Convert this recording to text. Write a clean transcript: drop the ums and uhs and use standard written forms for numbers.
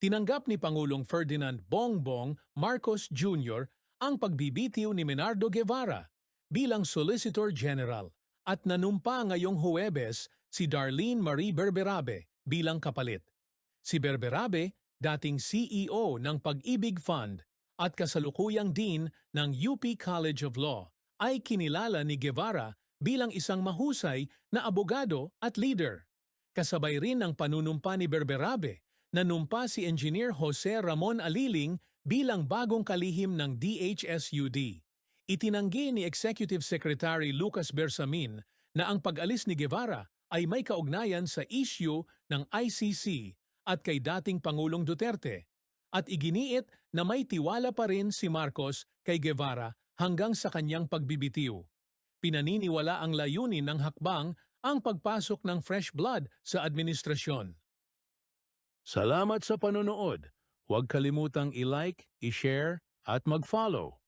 Tinanggap ni Pangulong Ferdinand Bongbong Marcos Jr. ang pagbibitiw ni Menardo Guevara bilang Solicitor General at nanumpa ngayong Huwebes si Darlene Marie Berberabe bilang kapalit. Si Berberabe, dating CEO ng Pag-ibig Fund at kasalukuyang Dean ng UP College of Law, ay kinilala ni Guevara bilang isang mahusay na abogado at leader. Kasabay rin ng panunumpa ni Berberabe, nanumpa si Engineer Jose Ramon Aliling bilang bagong kalihim ng DHSUD. Itinanggi ni Executive Secretary Lucas Bersamin na ang pag-alis ni Guevara ay may kaugnayan sa issue ng ICC at kay dating Pangulong Duterte, at iginiit na may tiwala pa rin si Marcos kay Guevara hanggang sa kanyang pagbibitiw. Pinaniniwala ang layunin ng hakbang ang pagpasok ng fresh blood sa administrasyon. Salamat sa panonood. Huwag kalimutang i-like, i-share at mag-follow.